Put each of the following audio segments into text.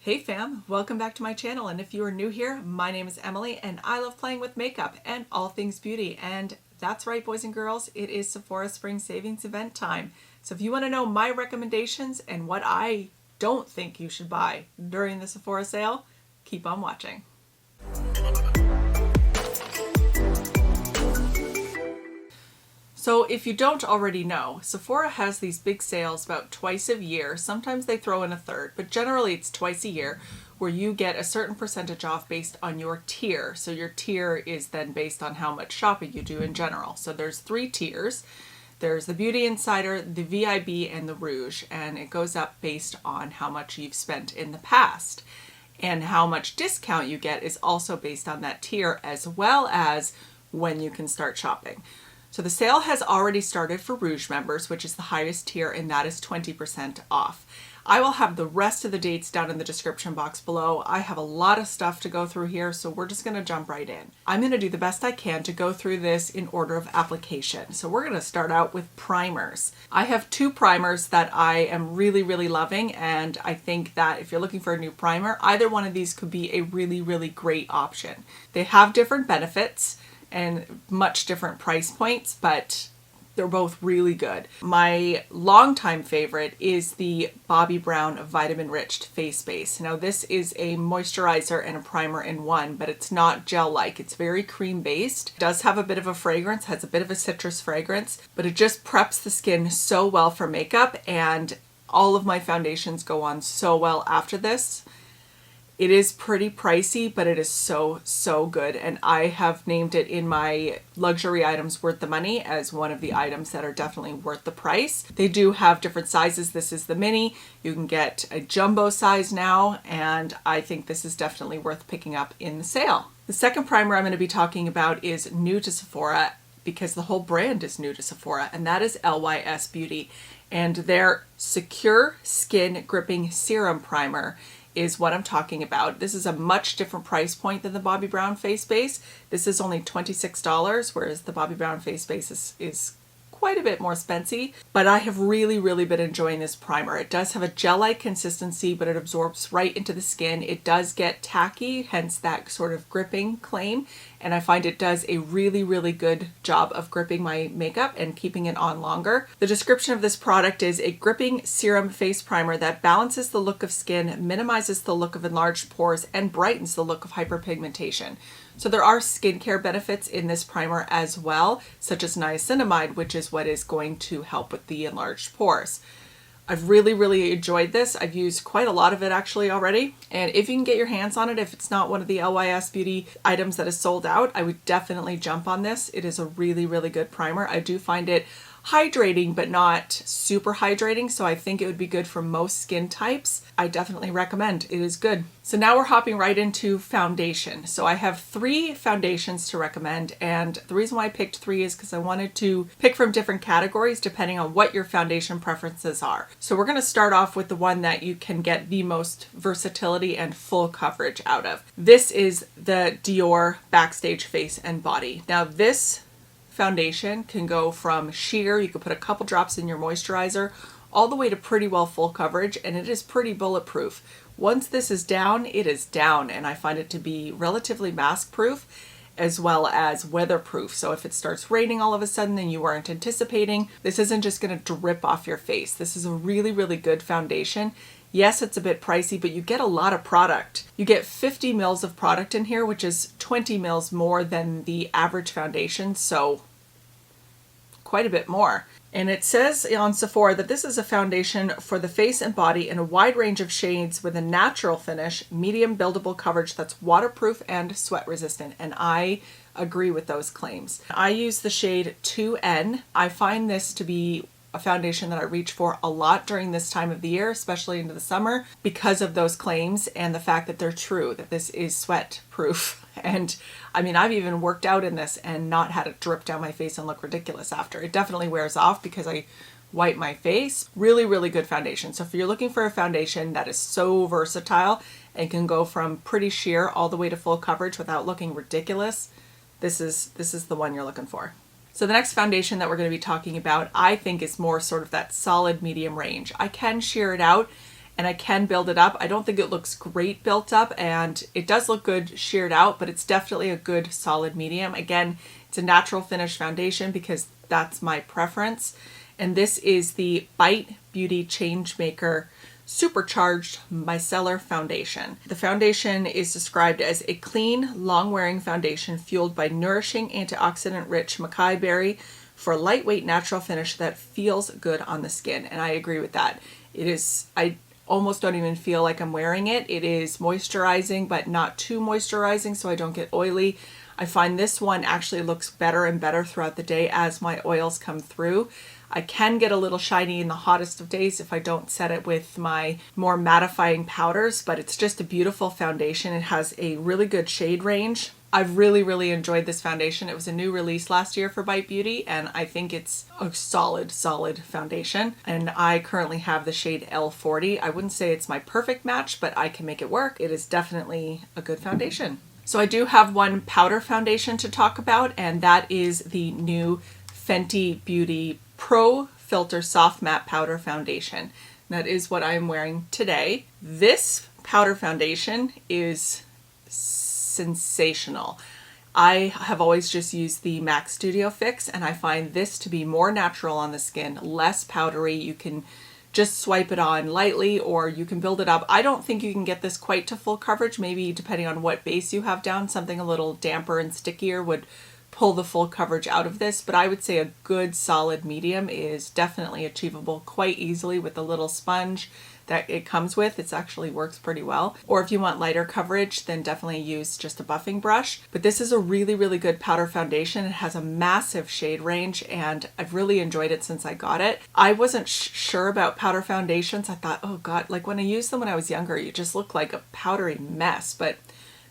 Hey fam, welcome back to my channel, and if you are new here, my name is Emily and I love playing with makeup and all things beauty. And that's right, boys and girls, it is Sephora Spring Savings event time. So if you want to know my recommendations and what I don't think you should buy during the Sephora sale, keep on watching. So if you don't already know, Sephora has these big sales about twice a year. Sometimes they throw in a third, but generally it's twice a year where you get a certain percentage off based on your tier. So your tier is then based on how much shopping you do in general. So there's 3 tiers. There's the Beauty Insider, the VIB, and the Rouge, and it goes up based on how much you've spent in the past. And how much discount you get is also based on that tier, as well as when you can start shopping. So the sale has already started for Rouge members, which is the highest tier, and that is 20% off. I will have the rest of the dates down in the description box below. I have a lot of stuff to go through here, so we're just going to jump right in. I'm going to do the best I can to go through this in order of application. So we're going to start out with primers. I have 2 primers that I am really loving, and I think that if you're looking for a new primer, either one of these could be a really great option. They have different benefits and much different price points, but they're both really good. My longtime favorite is the Bobbi Brown Vitamin Rich Face Base. Now this is a moisturizer and a primer in one, but it's not gel-like. It's very cream based. It does have a bit of a fragrance, has a bit of a citrus fragrance, but it just preps the skin so well for makeup, and all of my foundations go on so well after this. It is pretty pricey, but it is so good, and I have named it in my luxury items worth the money as one of the items that are definitely worth the price. They do have different sizes. This is the mini. You can get a jumbo size now, and I think this is definitely worth picking up in the sale. The second primer I'm going to be talking about is new to Sephora, because the whole brand is new to Sephora, and that is Lys Beauty, and their Secure Skin Gripping Serum Primer is what I'm talking about. This is a much different price point than the Bobbi Brown Face Base. This is only $26, whereas the Bobbi Brown Face Base is quite a bit more expensive, but I have really been enjoying this primer. It does have a gel-like consistency, but it absorbs right into the skin. It does get tacky, hence that sort of gripping claim, and I find it does a really good job of gripping my makeup and keeping it on longer. The description of this product is a gripping serum face primer that balances the look of skin, minimizes the look of enlarged pores, and brightens the look of hyperpigmentation. So there are skincare benefits in this primer as well, such as niacinamide, which is what is going to help with the enlarged pores. I've really enjoyed this. I've used quite a lot of it actually already. And if you can get your hands on it, if it's not one of the Lys Beauty items that is sold out, I would definitely jump on this. It is a really good primer. I do find it hydrating, but not super hydrating, so I think it would be good for most skin types. I definitely recommend. It is good. So now we're hopping right into foundation. So I have 3 foundations to recommend, and the reason why I picked 3 is because I wanted to pick from different categories depending on what your foundation preferences are. So we're going to start off with the one that you can get the most versatility and full coverage out of. This is the Dior Backstage Face and Body. Now this foundation can go from sheer, you can put a couple drops in your moisturizer, all the way to pretty well full coverage, and it is pretty bulletproof. Once this is down, it is down, and I find it to be relatively mask proof as well as weatherproof. So if it starts raining all of a sudden and you weren't anticipating, this isn't just going to drip off your face. This is a really good foundation. Yes, it's a bit pricey, but you get a lot of product. You get 50 mils of product in here, which is 20 mils more than the average foundation, so quite a bit more. And it says on Sephora that this is a foundation for the face and body in a wide range of shades with a natural finish, medium buildable coverage that's waterproof and sweat resistant. And I agree with those claims. I use the shade 2N. I find this to be a foundation that I reach for a lot during this time of the year, especially into the summer, because of those claims and the fact that they're true, that this is sweat proof. And I mean, I've even worked out in this and not had it drip down my face and look ridiculous after. It definitely wears off because I wipe my face. Really good foundation. So if you're looking for a foundation that is so versatile and can go from pretty sheer all the way to full coverage without looking ridiculous, this is the one you're looking for. So the next foundation that we're going to be talking about, I think, is more sort of that solid medium range. I can sheer it out and I can build it up. I don't think it looks great built up, and it does look good sheared out, but it's definitely a good solid medium. Again, it's a natural finish foundation because that's my preference. And this is the Bite Beauty Changemaker Supercharged Micellar Foundation. The foundation is described as a clean, long-wearing foundation fueled by nourishing, antioxidant-rich acai berry for a lightweight, natural finish that feels good on the skin. And I agree with that. It is, I almost don't even feel like I'm wearing it. It is moisturizing, but not too moisturizing so I don't get oily. I find this one actually looks better and better throughout the day as my oils come through. I can get a little shiny in the hottest of days if I don't set it with my more mattifying powders, but it's just a beautiful foundation. It has a really good shade range. I've really enjoyed this foundation. It was a new release last year for Bite Beauty, and I think it's a solid foundation. And I currently have the shade L40. I wouldn't say it's my perfect match, but I can make it work. It is definitely a good foundation. So I do have one powder foundation to talk about, and that is the new Fenty Beauty Pro Filter Soft Matte Powder Foundation. That is what I am wearing today. This powder foundation is sensational. I have always just used the MAC Studio Fix, and I find this to be more natural on the skin, less powdery. You can just swipe it on lightly, or you can build it up. I don't think you can get this quite to full coverage. Maybe depending on what base you have down, something a little damper and stickier would pull the full coverage out of this, but I would say a good solid medium is definitely achievable quite easily with the little sponge that it comes with. It actually works pretty well. Or if you want lighter coverage, then definitely use just a buffing brush. But this is a really good powder foundation. It has a massive shade range, and I've really enjoyed it since I got it. I wasn't sure about powder foundations. I thought, oh God, like when I used them when I was younger, you just look like a powdery mess, but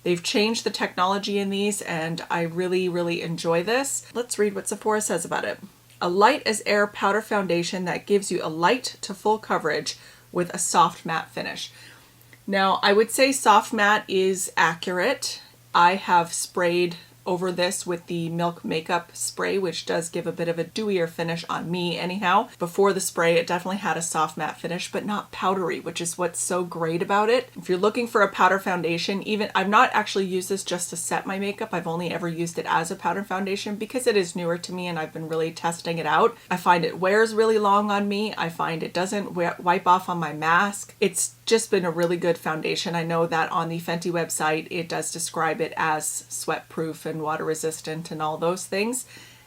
they've changed the technology in these, and I really enjoy this. Let's read what Sephora says about it. A light as air powder foundation that gives you a light to full coverage with a soft matte finish. Now, I would say soft matte is accurate. I have sprayed over this with the Milk Makeup spray, which does give a bit of a dewier finish on me anyhow. Before the spray, it definitely had a soft matte finish, but not powdery, which is what's so great about it. If you're looking for a powder foundation, even I've not actually used this just to set my makeup. I've only ever used it as a powder foundation because it is newer to me and I've been really testing it out. I find it wears really long on me. I find it doesn't wipe off on my mask. It's just been a really good foundation. I know that on the Fenty website, it does describe it as sweat proof and water resistant and all those things.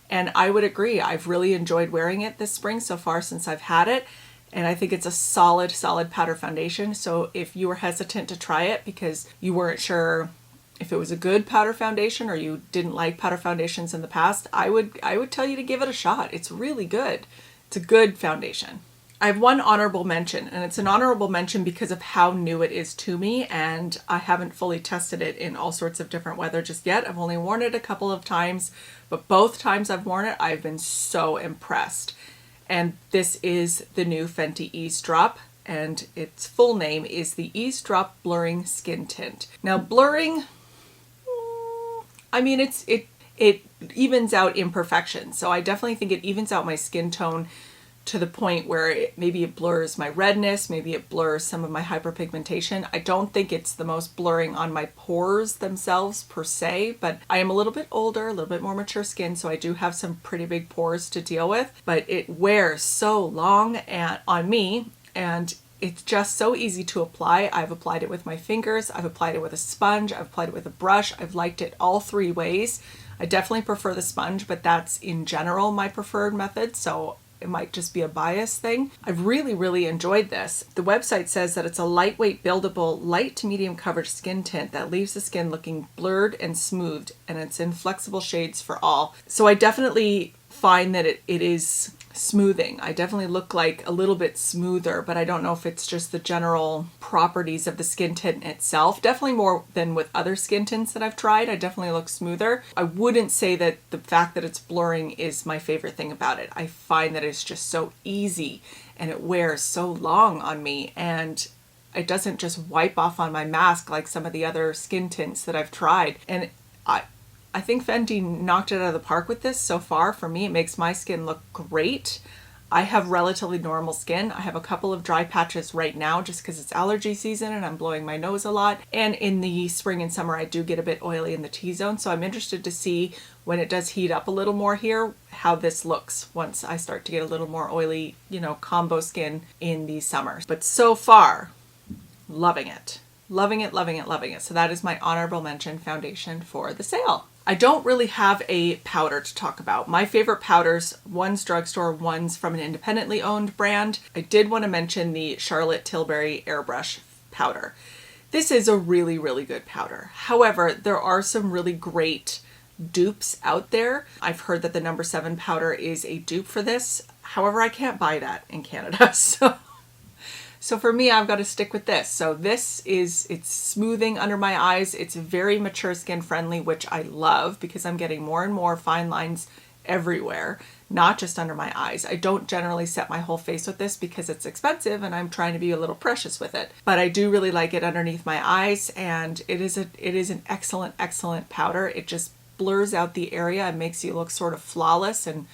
And I would agree. I've really enjoyed wearing it this spring so far since I've had it. And I think it's a solid powder foundation. So if you were hesitant to try it because you weren't sure if it was a good powder foundation or you didn't like powder foundations in the past, I would tell you to give it a shot. It's really good. It's a good foundation. I have one honorable mention, and it's an honorable mention because of how new it is to me, and I haven't fully tested it in all sorts of different weather just yet. I've only worn it a couple of times, but both times I've worn it, I've been so impressed. And this is the new Fenty Ease Drop, and its full name is the Ease Drop Blurring Skin Tint. Now, blurring, I mean, it evens out imperfections, so I definitely think it evens out my skin tone to the point where maybe it blurs my redness, maybe it blurs some of my hyperpigmentation. I don't think it's the most blurring on my pores themselves per se, but I am a little bit older, a little bit more mature skin, so I do have some pretty big pores to deal with, but it wears so long on me, and it's just so easy to apply. I've applied it with my fingers, I've applied it with a sponge, I've applied it with a brush, I've liked it all three ways. I definitely prefer the sponge, but that's in general my preferred method, so it might just be a bias thing. I've really enjoyed this. The website says that it's a lightweight, buildable, light to medium coverage skin tint that leaves the skin looking blurred and smoothed, and it's in flexible shades for all. So I definitely find that it is smoothing. I definitely look like a little bit smoother, but I don't know if it's just the general properties of the skin tint itself. Definitely more than with other skin tints that I've tried. I definitely look smoother. I wouldn't say that the fact that it's blurring is my favorite thing about it. I find that it's just so easy and it wears so long on me, and it doesn't just wipe off on my mask like some of the other skin tints that I've tried. And I think Fenty knocked it out of the park with this so far. For me, it makes my skin look great. I have relatively normal skin. I have a couple of dry patches right now just because it's allergy season and I'm blowing my nose a lot. And in the spring and summer, I do get a bit oily in the T-zone. So I'm interested to see when it does heat up a little more here, how this looks once I start to get a little more oily, you know, combo skin in the summers. But so far, loving it. Loving it, loving it, loving it. So that is my honorable mention foundation for the sale. I don't really have a powder to talk about. My favorite powders, one's drugstore, one's from an independently owned brand. I did want to mention the Charlotte Tilbury Airbrush powder. This is a really, really good powder. However, there are some really great dupes out there. I've heard that the No. 7 powder is a dupe for this. However, I can't buy that in Canada. So for me, I've got to stick with this. So this is, it's smoothing under my eyes. It's very mature skin friendly, which I love because I'm getting more and more fine lines everywhere, not just under my eyes. I don't generally set my whole face with this because it's expensive and I'm trying to be a little precious with it. But I do really like it underneath my eyes, and it is an excellent, excellent powder. It just blurs out the area and makes you look sort of flawless and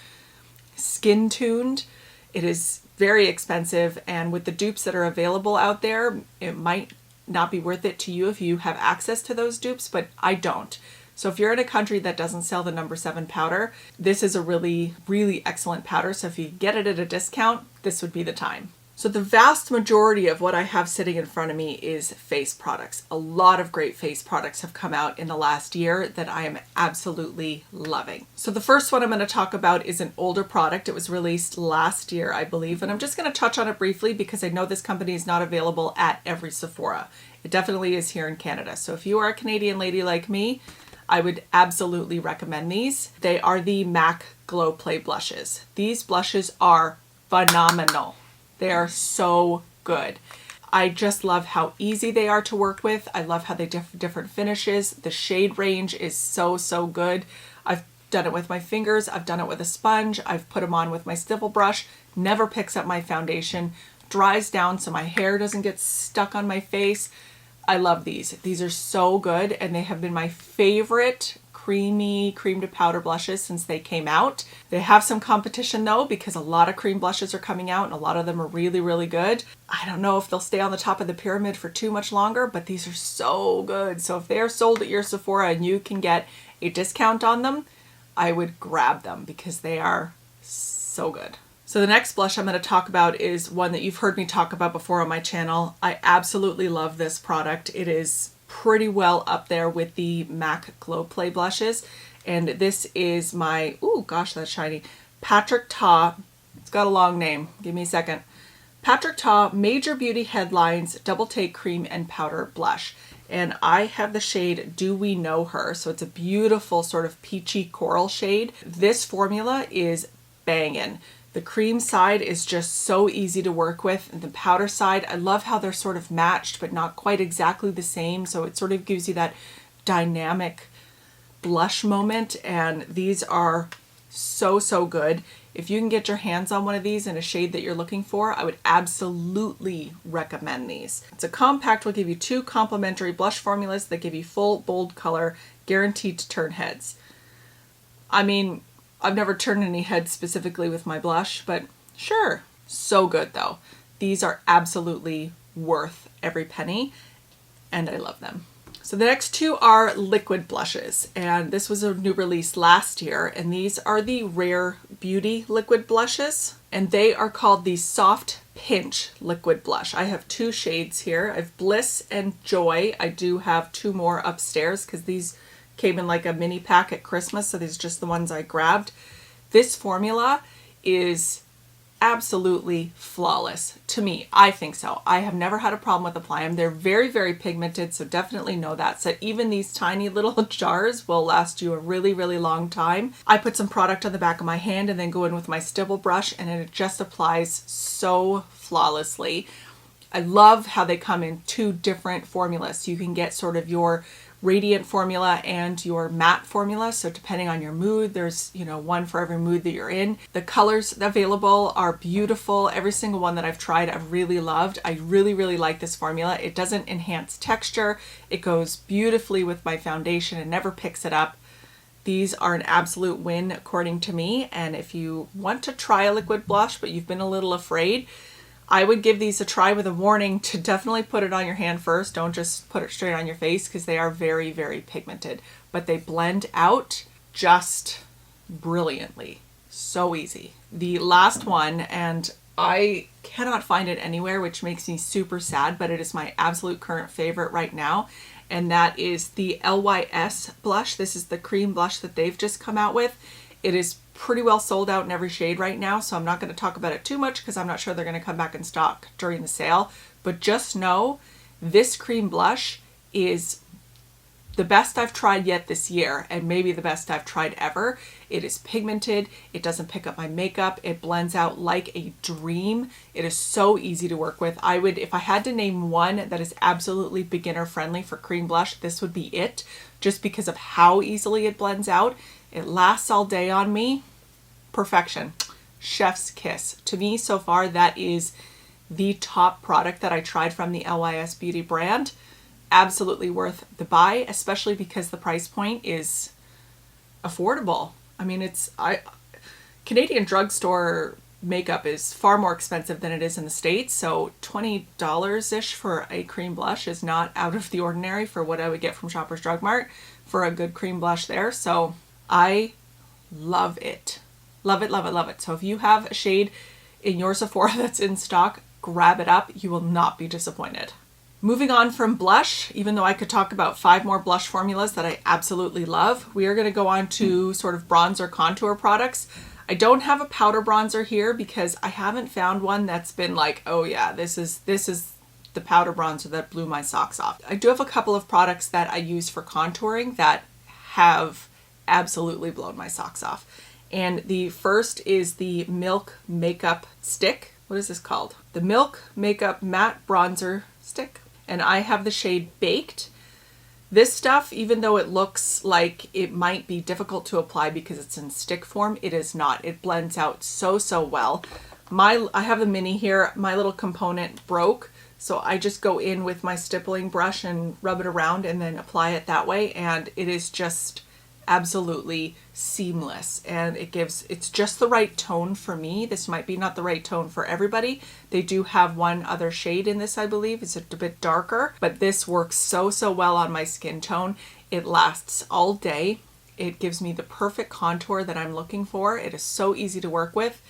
skin tuned. It is very expensive, and with the dupes that are available out there, it might not be worth it to you if you have access to those dupes, but I don't. So if you're in a country that doesn't sell the No. 7 powder, this is a really, really excellent powder. So if you get it at a discount, this would be the time. So the vast majority of what I have sitting in front of me is face products. A lot of great face products have come out in the last year that I am absolutely loving. So the first one I'm going to talk about is an older product. It was released last year, I believe, and I'm just going to touch on it briefly because I know this company is not available at every Sephora. It definitely is here in Canada. So if you are a Canadian lady like me, I would absolutely recommend these. They are the MAC Glow Play blushes. These blushes are phenomenal. They are so good. I just love how easy they are to work with. I love how they different finishes. The shade range is so, so good. I've done it with my fingers. I've done it with a sponge. I've put them on with my stipple brush. Never picks up my foundation. Dries down so my hair doesn't get stuck on my face. I love these. These are so good, and they have been my favorite creamy cream to powder blushes since they came out. They have some competition though, because a lot of cream blushes are coming out and a lot of them are really, really good. I don't know if they'll stay on the top of the pyramid for too much longer, but these are so good. So if they are sold at your Sephora and you can get a discount on them, I would grab them because they are so good. So the next blush I'm going to talk about is one that you've heard me talk about before on my channel. I absolutely love this product. It is pretty well up there with the MAC Glow Play blushes. And this is my, ooh, gosh, that's shiny, Patrick Ta. It's got a long name. Give me a second. Patrick Ta Major Beauty Headlines Double Take Cream and Powder Blush. And I have the shade Do We Know Her. So it's a beautiful sort of peachy coral shade. This formula is banging. The cream side is just so easy to work with. And the powder side, I love how they're sort of matched, but not quite exactly the same. So it sort of gives you that dynamic blush moment. And these are so, so good. If you can get your hands on one of these in a shade that you're looking for, I would absolutely recommend these. It's a compact, will give you 2 complementary blush formulas that give you full, bold color, guaranteed to turn heads. I mean, I've never turned any heads specifically with my blush, but sure. So good though. These are absolutely worth every penny, and I love them. So the next 2 are liquid blushes, and this was a new release last year, and these are the Rare Beauty liquid blushes, and they are called the Soft Pinch liquid blush. I have 2 shades here. I have Bliss and Joy. I do have 2 more upstairs because these came in like a mini pack at Christmas, so these are just the ones I grabbed. This formula is absolutely flawless to me. I think so. I have never had a problem with applying them. They're very, very pigmented, so definitely know that. So even these tiny little jars will last you a really, really long time. I put some product on the back of my hand and then go in with my stipple brush, and it just applies so flawlessly. I love how they come in 2 different formulas. So you can get sort of your radiant formula and your matte formula. So depending on your mood, there's, you know, one for every mood that you're in. The colors available are beautiful. Every single one that I've tried, I've really loved. I really, really like this formula. It doesn't enhance texture. It goes beautifully with my foundation and never picks it up. These are an absolute win according to me, and if you want to try a liquid blush but you've been a little afraid, I would give these a try with a warning to definitely put it on your hand first. Don't just put it straight on your face because they are very, very pigmented, but they blend out just brilliantly. So easy. The last one, and I cannot find it anywhere, which makes me super sad, but it is my absolute current favorite right now, and that is the Lys blush. This is the cream blush that they've just come out with. It is pretty well sold out in every shade right now, so I'm not going to talk about it too much because I'm not sure they're going to come back in stock during the sale, but just know this cream blush is the best I've tried yet this year, and maybe the best I've tried ever. It is pigmented, it doesn't pick up my makeup, it blends out like a dream. It is so easy to work with. I would, if I had to name one that is absolutely beginner friendly for cream blush, this would be it, just because of how easily it blends out. It lasts all day on me. Perfection. Chef's kiss. To me, so far, that is the top product that I tried from the Lys Beauty brand. Absolutely worth the buy, especially because the price point is affordable. I mean, Canadian drugstore makeup is far more expensive than it is in the States, so $20-ish for a cream blush is not out of the ordinary for what I would get from Shoppers Drug Mart for a good cream blush there. So I love it. Love it, love it, love it. So if you have a shade in your Sephora that's in stock, grab it up. You will not be disappointed. Moving on from blush, even though I could talk about 5 more blush formulas that I absolutely love, we are going to go on to sort of bronzer contour products. I don't have a powder bronzer here because I haven't found one that's been like, oh yeah, this is the powder bronzer that blew my socks off. I do have a couple of products that I use for contouring that have absolutely blown my socks off. And the first is the Milk Makeup Stick. What is this called? The Milk Makeup Matte Bronzer Stick. And I have the shade Baked. This stuff, even though it looks like it might be difficult to apply because it's in stick form, it is not. It blends out so, so well. I have the mini here. My little component broke, so I just go in with my stippling brush and rub it around and then apply it that way, and it is just absolutely seamless, and it's just the right tone for me. This might be not the right tone for everybody. They do have one other shade in this, I believe. It's a bit darker, but this works so, so well on my skin tone. It lasts all day. It gives me the perfect contour that I'm looking for. It is so easy to work with.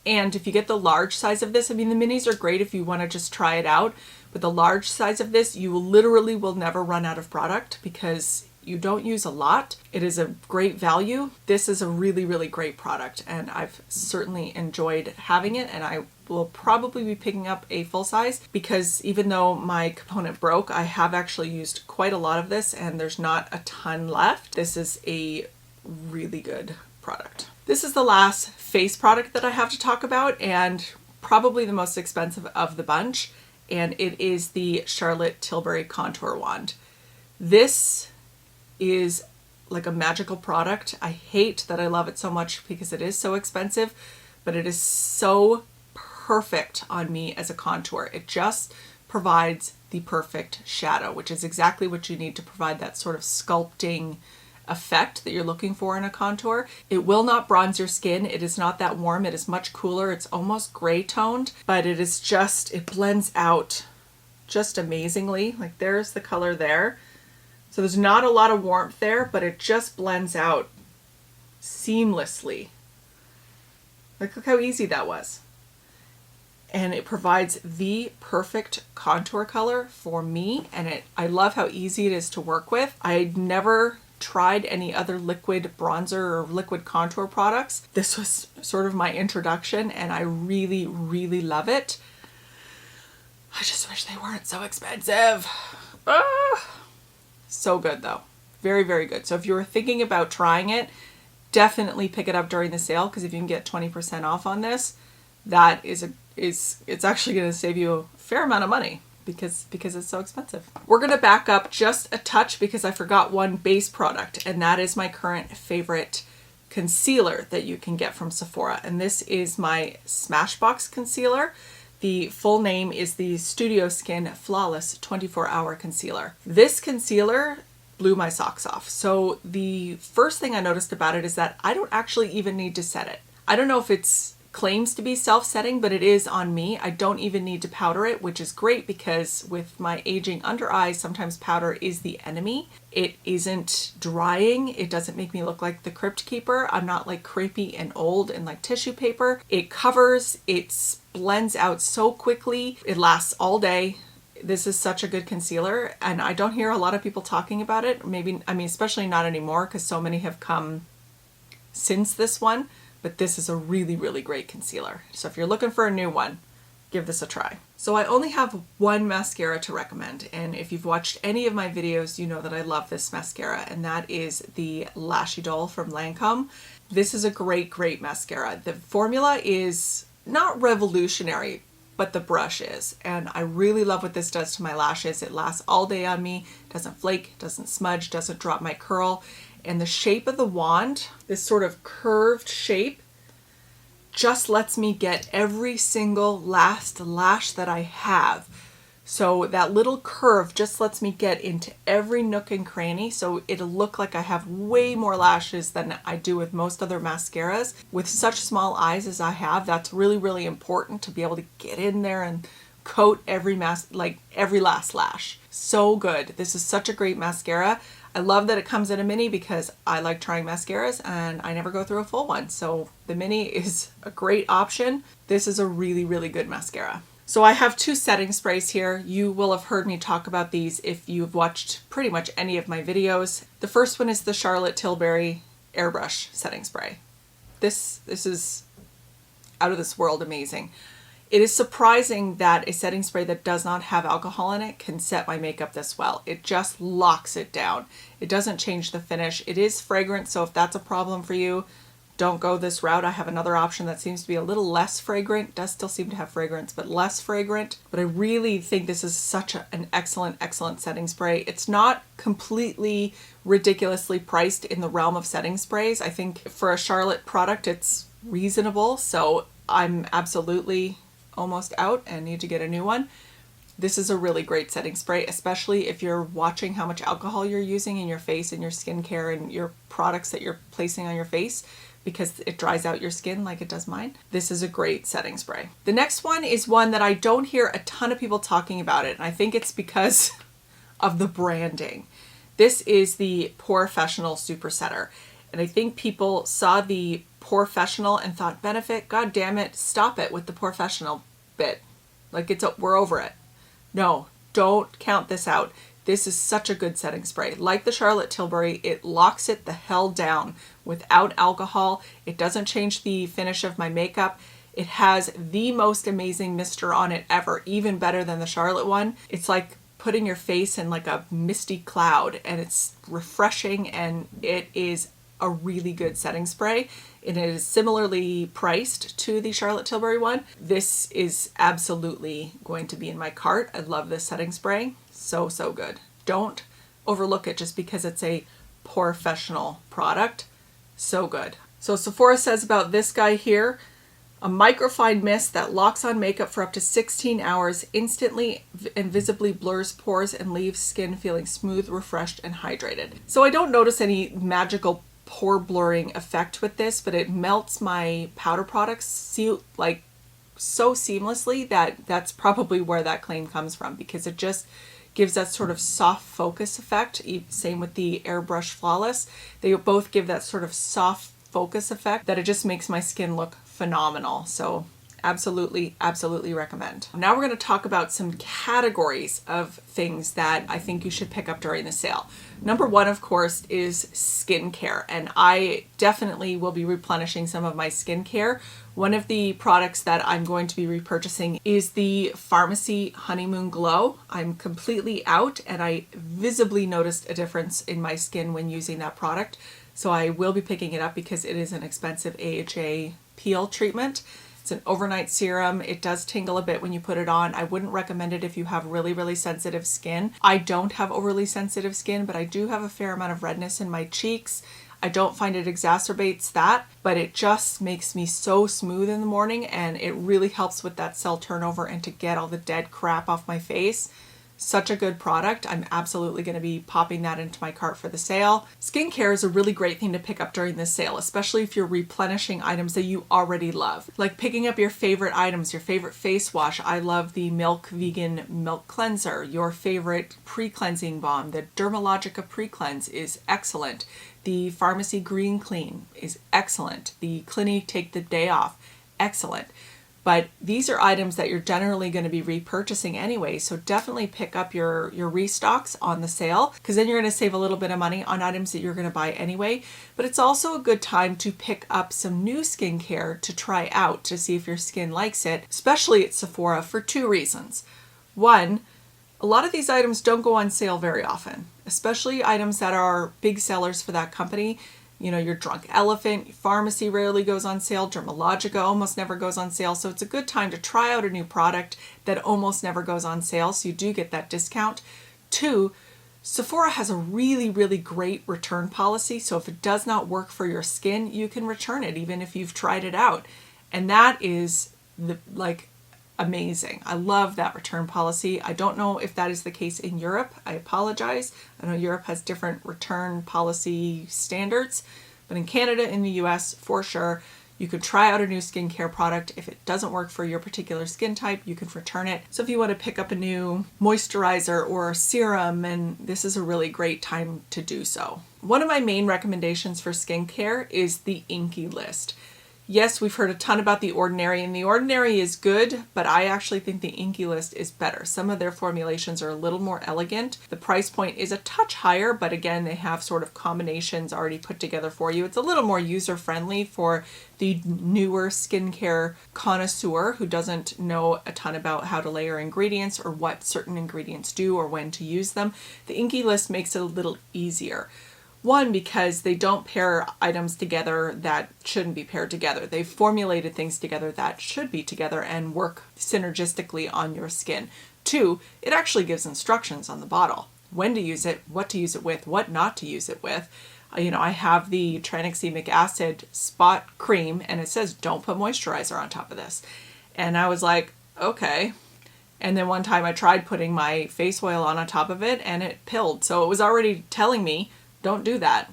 And if you get the large size of this, I mean, the minis are great if you want to just try it out, but the large size of this, you literally will never run out of product because you don't use a lot. It is a great value. This is a really, really great product, and I've certainly enjoyed having it, and I will probably be picking up a full size because even though my component broke, I have actually used quite a lot of this and there's not a ton left. This is a really good product. This is the last face product that I have to talk about, and probably the most expensive of the bunch, and it is the Charlotte Tilbury Contour Wand. This is like a magical product. I hate that I love it so much because it is so expensive, but it is so perfect on me as a contour. It just provides the perfect shadow, which is exactly what you need to provide that sort of sculpting effect that you're looking for in a contour. It will not bronze your skin. It is not that warm. It is much cooler. It's almost gray toned, but it blends out just amazingly. Like there's the color there. So there's not a lot of warmth there, but it just blends out seamlessly. Like, look how easy that was. And it provides the perfect contour color for me, and I love how easy it is to work with. I'd never tried any other liquid bronzer or liquid contour products. This was sort of my introduction, and I really, really love it. I just wish they weren't so expensive. So good though. Very, very good. So if you were thinking about trying it, definitely pick it up during the sale, because if you can get 20% off on this, that it's actually going to save you a fair amount of money because it's so expensive. We're going to back up just a touch because I forgot one base product, and that is my current favorite concealer that you can get from Sephora, and this is my Smashbox Concealer. The full name is the Studio Skin Flawless 24-Hour Concealer. This concealer blew my socks off. So the first thing I noticed about it is that I don't actually even need to set it. I don't know if it's claims to be self-setting, but it is on me. I don't even need to powder it, which is great because with my aging under eyes, sometimes powder is the enemy. It isn't drying. It doesn't make me look like the Crypt Keeper. I'm not like crepey and old and like tissue paper. It covers, it blends out so quickly. It lasts all day. This is such a good concealer, and I don't hear a lot of people talking about it. Maybe, I mean, especially not anymore because so many have come since this one. But this is a really, really great concealer. So if you're looking for a new one, give this a try. So I only have one mascara to recommend. And if you've watched any of my videos, you know that I love this mascara. And that is the Lash Idol from Lancome. This is a great, great mascara. The formula is not revolutionary, but the brush is. And I really love what this does to my lashes. It lasts all day on me. Doesn't flake, doesn't smudge, doesn't drop my curl. And the shape of the wand, this sort of curved shape, just lets me get every single last lash that I have. So that little curve just lets me get into every nook and cranny. So it'll look like I have way more lashes than I do with most other mascaras. With such small eyes as I have, that's really, really important to be able to get in there and coat every every last lash. So good. This is such a great mascara. I love that it comes in a mini because I like trying mascaras and I never go through a full one. So the mini is a great option. This is a really, really good mascara. So I have two setting sprays here. You will have heard me talk about these if you've watched pretty much any of my videos. The first one is the Charlotte Tilbury Airbrush setting spray. This is out of this world amazing. It is surprising that a setting spray that does not have alcohol in it can set my makeup this well. It just locks it down. It doesn't change the finish. It is fragrant, so if that's a problem for you, don't go this route. I have another option that seems to be a little less fragrant. Does still seem to have fragrance, but less fragrant. But I really think this is such an excellent, excellent setting spray. It's not completely ridiculously priced in the realm of setting sprays. I think for a Charlotte product, it's reasonable. So I'm absolutely almost out and need to get a new one. This is a really great setting spray, especially if you're watching how much alcohol you're using in your face and your skincare and your products that you're placing on your face, because it dries out your skin like it does mine. This is a great setting spray. The next one is one that I don't hear a ton of people talking about it, and I think it's because of the branding. This is the Porefessional Supersetter, and I think people saw the Porefessional and thought, Benefit, god damn it, stop it with the Porefessional bit. Like we're over it. No, don't count this out. This is such a good setting spray. Like the Charlotte Tilbury, it locks it the hell down without alcohol. It doesn't change the finish of my makeup. It has the most amazing mister on it ever, even better than the Charlotte one. It's like putting your face in like a misty cloud, and it's refreshing, and it is a really good setting spray. It is similarly priced to the Charlotte Tilbury one. This is absolutely going to be in my cart. I love this setting spray. So, so good. Don't overlook it just because it's a Porefessional product. So good. So Sephora says about this guy here, a microfine mist that locks on makeup for up to 16 hours, instantly and visibly blurs pores and leaves skin feeling smooth, refreshed, and hydrated. So I don't notice any magical pore blurring effect with this, but it melts my powder products like so seamlessly that that's probably where that claim comes from, because it just gives that sort of soft focus effect. Same with the Airbrush Flawless. They both give that sort of soft focus effect that it just makes my skin look phenomenal. So absolutely, absolutely recommend. Now we're going to talk about some categories of things that I think you should pick up during the sale. Number one, of course, is skincare, and I definitely will be replenishing some of my skincare. One of the products that I'm going to be repurchasing is the Pharmacy Honeymoon Glow. I'm completely out, and I visibly noticed a difference in my skin when using that product. So I will be picking it up because it is an expensive AHA peel treatment. It's an overnight serum. It does tingle a bit when you put it on. I wouldn't recommend it if you have really, really sensitive skin. I don't have overly sensitive skin, but I do have a fair amount of redness in my cheeks. I don't find it exacerbates that, but it just makes me so smooth in the morning, and it really helps with that cell turnover and to get all the dead crap off my face. Such a good product. I'm absolutely going to be popping that into my cart for the sale. Skincare is a really great thing to pick up during this sale, especially if you're replenishing items that you already love. Like picking up your favorite items, your favorite face wash. I love the Milk Vegan Milk Cleanser. Your favorite pre-cleansing balm. The Dermalogica Pre-Cleanse is excellent. The Pharmacy Green Clean is excellent. The Clinique Take the Day Off, excellent. But these are items that you're generally going to be repurchasing anyway, so definitely pick up your restocks on the sale, because then you're going to save a little bit of money on items that you're going to buy anyway. But it's also a good time to pick up some new skincare to try out to see if your skin likes it, especially at Sephora, for two reasons. One, a lot of these items don't go on sale very often, especially items that are big sellers for that company. You know, your Drunk Elephant, Pharmacy rarely goes on sale, Dermalogica almost never goes on sale. So it's a good time to try out a new product that almost never goes on sale. So you do get that discount. Two, Sephora has a really, really great return policy. So if it does not work for your skin, you can return it even if you've tried it out. And that is amazing. I love that return policy. I don't know if that is the case in Europe. I apologize. I know Europe has different return policy standards, but in Canada, in the US, for sure, you could try out a new skincare product. If it doesn't work for your particular skin type, you can return it. So if you want to pick up a new moisturizer or serum, and this is a really great time to do so. One of my main recommendations for skincare is the Inky List. Yes, we've heard a ton about The Ordinary, and The Ordinary is good, but I actually think the Inky List is better. Some of their formulations are a little more elegant. The price point is a touch higher, but again, they have sort of combinations already put together for you. It's a little more user-friendly for the newer skincare connoisseur who doesn't know a ton about how to layer ingredients or what certain ingredients do or when to use them. The Inky List makes it a little easier. One, because they don't pair items together that shouldn't be paired together. They've formulated things together that should be together and work synergistically on your skin. Two, it actually gives instructions on the bottle. When to use it, what to use it with, what not to use it with. You know, I have the tranexamic acid spot cream and it says don't put moisturizer on top of this. And I was like, okay. And then one time I tried putting my face oil on top of it and it pilled. So it was already telling me, don't do that.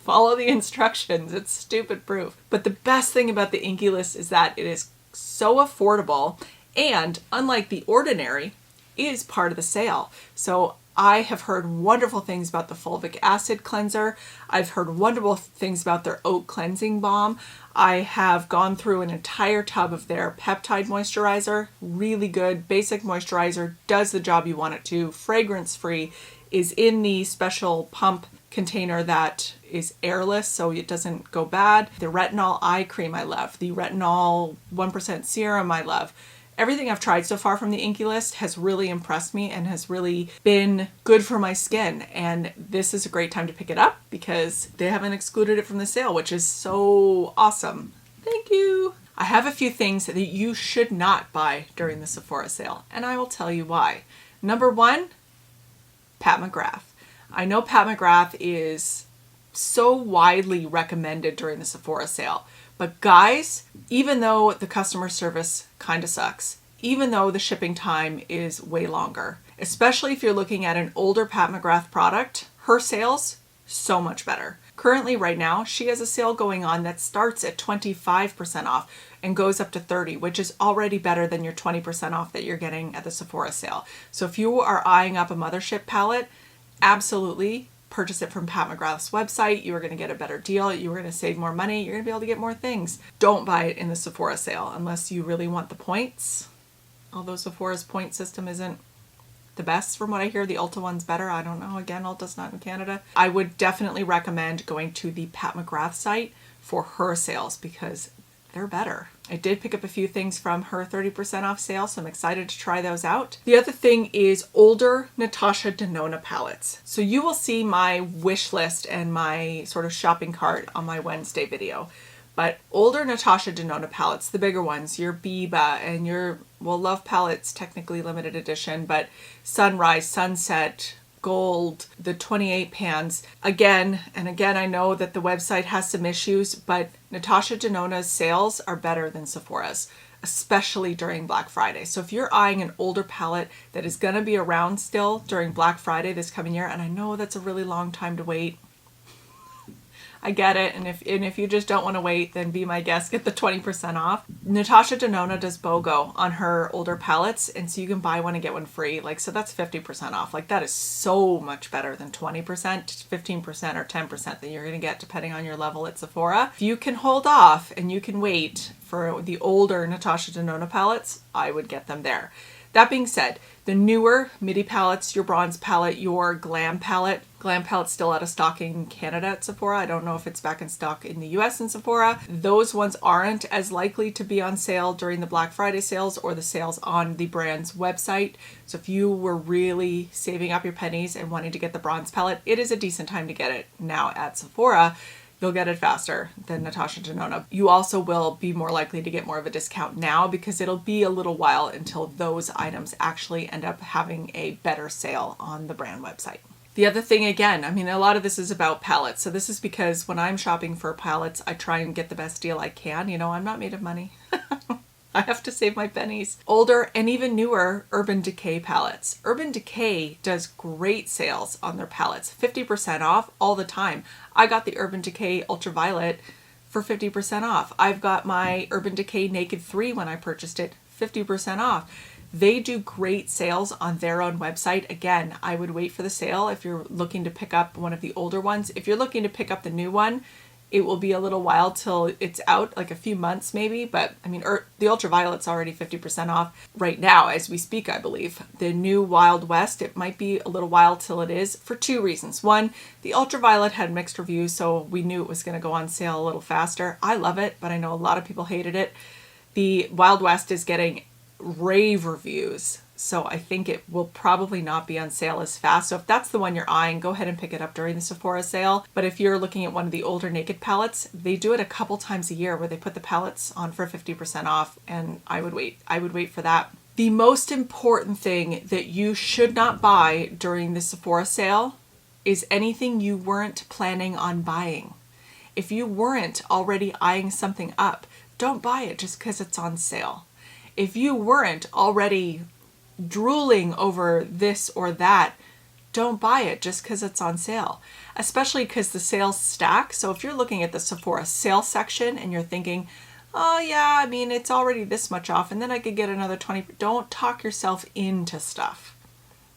Follow the instructions. It's stupid proof. But the best thing about the Inky List is that it is so affordable and, unlike The Ordinary, is part of the sale. So I have heard wonderful things about the fulvic acid cleanser. I've heard wonderful things about their oat cleansing balm. I have gone through an entire tub of their peptide moisturizer. Really good. Basic moisturizer. Does the job you want it to. Fragrance free. Is in the special pump container that is airless so it doesn't go bad. The Retinol Eye Cream I love. The Retinol 1% Serum I love. Everything I've tried so far from the Inky List has really impressed me and has really been good for my skin. And this is a great time to pick it up because they haven't excluded it from the sale, which is so awesome. Thank you. I have a few things that you should not buy during the Sephora sale, and I will tell you why. Number one, Pat Mcgrath. I know Pat Mcgrath is so widely recommended during the Sephora sale, but guys, even though the customer service kind of sucks, even though the shipping time is way longer, especially if you're looking at an older Pat Mcgrath product, her sales, so much better. Currently, right now, she has a sale going on that starts at 25% off and goes up to 30%, which is already better than your 20% off that you're getting at the Sephora sale. So if you are eyeing up a mothership palette, absolutely purchase it from Pat Mcgrath's website. You are going to get a better deal. You are going to save more money. You're going to be able to get more things. Don't buy it in the Sephora sale unless you really want the points. Although Sephora's point system isn't the best from what I hear. The Ulta one's better. I don't know. Again, Ulta's not in Canada. I would definitely recommend going to the Pat Mcgrath site for her sales because they're better. I did pick up a few things from her 30% off sale, so I'm excited to try those out. The other thing is older Natasha Denona palettes. So you will see my wish list and my sort of shopping cart on my Wednesday video. But older Natasha Denona palettes, the bigger ones, your Biba and your, well, Love Palettes, technically limited edition, but Sunrise, Sunset, Gold, the 28 pans. Again and again, I know that the website has some issues, but Natasha Denona's sales are better than Sephora's. especially during Black Friday. So if you're eyeing an older palette that is going to be around still during Black Friday this coming year, and I know that's a really long time to wait, I get it, and if you just don't want to wait, then be my guest, get the 20% off. Natasha Denona does BOGO on her older palettes, and so you can buy one and get one free. Like, so that's 50% off. Like, that is so much better than 20%, 15%, or 10% that you're going to get depending on your level at Sephora. If you can hold off and you can wait for the older Natasha Denona palettes, I would get them there. That being said, the newer midi palettes, your bronze palette, your glam palette's still out of stock in Canada at Sephora. I don't know if it's back in stock in the US in Sephora. Those ones aren't as likely to be on sale during the Black Friday sales or the sales on the brand's website. So if you were really saving up your pennies and wanting to get the bronze palette, it is a decent time to get it now at Sephora. You'll get it faster than Natasha Denona. You also will be more likely to get more of a discount now because it'll be a little while until those items actually end up having a better sale on the brand website. The other thing, again, I mean, a lot of this is about palettes. So this is because when I'm shopping for palettes, I try and get the best deal I can. You know, I'm not made of money. I have to save my pennies. Older and even newer Urban Decay palettes. Urban Decay does great sales on their palettes. 50% off all the time. I got the Urban Decay Ultraviolet for 50% off. I've got my Urban Decay Naked 3 when I purchased it, 50% off. They do great sales on their own website. Again, I would wait for the sale if you're looking to pick up one of the older ones. If you're looking to pick up the new one, it will be a little while till it's out, like a few months maybe, but I mean, the Ultraviolet's already 50% off right now as we speak, I believe. The new Wild West, it might be a little while till it is for two reasons. One, the Ultraviolet had mixed reviews, so we knew it was going to go on sale a little faster. I love it, but I know a lot of people hated it. The Wild West is getting rave reviews, so I think it will probably not be on sale as fast. So if that's the one you're eyeing, go ahead and pick it up during the Sephora sale. But if you're looking at one of the older Naked palettes, they do it a couple times a year where they put the palettes on for 50% off, and I would wait. I would wait for that. The most important thing that you should not buy during the Sephora sale is anything you weren't planning on buying. If you weren't already eyeing something up, don't buy it just because it's on sale. If you weren't already drooling over this or that, don't buy it just because it's on sale, especially because the sales stack. So if you're looking at the Sephora sale section and you're thinking, oh yeah, I mean, it's already this much off and then I could get another 20, don't talk yourself into stuff.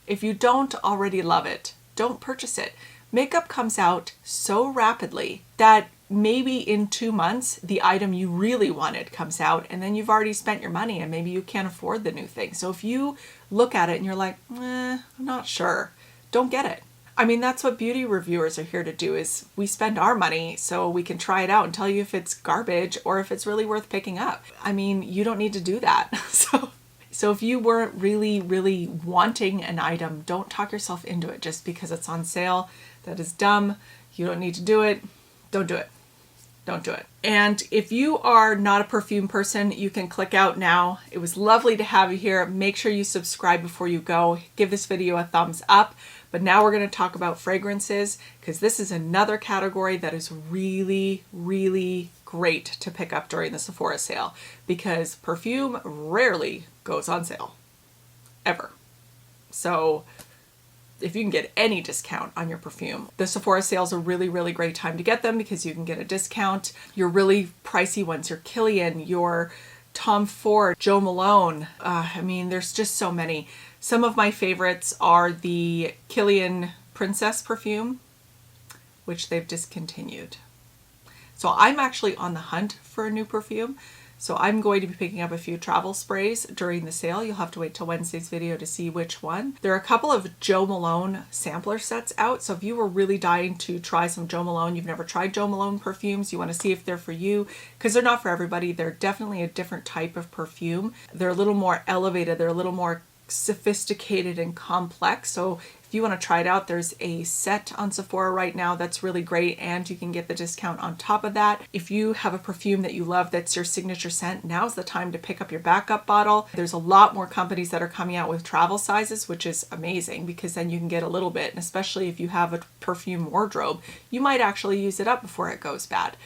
If you don't already love it, don't purchase it. Makeup comes out so rapidly that maybe in 2 months, the item you really wanted comes out and then you've already spent your money and maybe you can't afford the new thing. So if you look at it and you're like, I'm not sure, don't get it. I mean, that's what beauty reviewers are here to do, is we spend our money so we can try it out and tell you if it's garbage or if it's really worth picking up. I mean, you don't need to do that. So if you weren't really wanting an item, don't talk yourself into it just because it's on sale. That is dumb. You don't need to do it. Don't do it. Don't do it. And if you are not a perfume person, you can click out now. It was lovely to have you here. Make sure you subscribe before you go. Give this video a thumbs up. But now we're going to talk about fragrances, because this is another category that is really great to pick up during the Sephora sale, because perfume rarely goes on sale, ever. So if you can get any discount on your perfume, the Sephora sale is a really great time to get them, because you can get a discount. Your really pricey ones, your Kilian, your Tom Ford, Jo Malone. I mean, there's just so many. Some of my favorites are the Kilian Princess perfume, which they've discontinued. So I'm actually on the hunt for a new perfume. So I'm going to be picking up a few travel sprays during the sale. You'll have to wait till Wednesday's video to see which one. There are a couple of Jo Malone sampler sets out. So if you were really dying to try some Jo Malone, you've never tried Jo Malone perfumes, you want to see if they're for you, because they're not for everybody. They're definitely a different type of perfume. They're a little more elevated. They're a little more sophisticated and complex. So if you want to try it out, there's a set on Sephora right now that's really great, and you can get the discount on top of that. If you have a perfume that you love that's your signature scent, now's the time to pick up your backup bottle. There's a lot more companies that are coming out with travel sizes, which is amazing, because then you can get a little bit, and especially if you have a perfume wardrobe, you might actually use it up before it goes bad.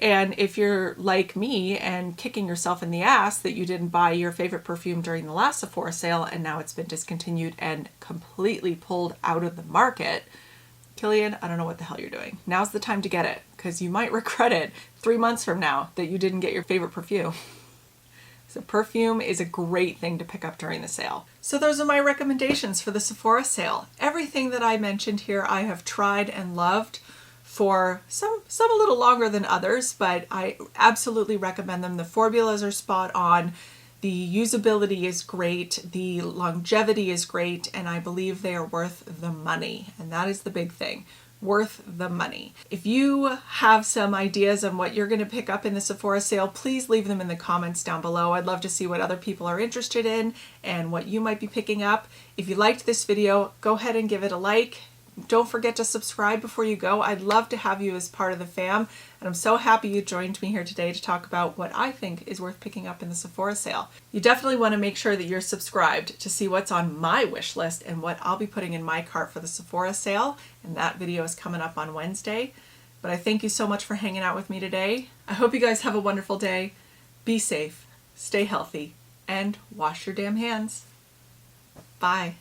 And if you're like me and kicking yourself in the ass that you didn't buy your favorite perfume during the last Sephora sale and now it's been discontinued and completely pulled out of the market, Killian, I don't know what the hell you're doing. Now's the time to get it, because you might regret it 3 months from now that you didn't get your favorite perfume. So perfume is a great thing to pick up during the sale. So those are my recommendations for the Sephora sale. Everything that I mentioned here I have tried and loved for some a little longer than others, but I absolutely recommend them. The formulas are spot on. The usability is great, the longevity is great, and I believe they are worth the money. And that is the big thing, worth the money. If you have some ideas on what you're going to pick up in the Sephora sale, please leave them in the comments down below. I'd love to see what other people are interested in and what you might be picking up. If you liked this video, go ahead and give it a like. Don't forget to subscribe before you go. I'd love to have you as part of the fam, and I'm so happy you joined me here today to talk about what I think is worth picking up in the Sephora sale. You definitely want to make sure that you're subscribed to see what's on my wish list and what I'll be putting in my cart for the Sephora sale, and that video is coming up on Wednesday. But I thank you so much for hanging out with me today. I hope you guys have a wonderful day. Be safe, stay healthy, and wash your damn hands. Bye.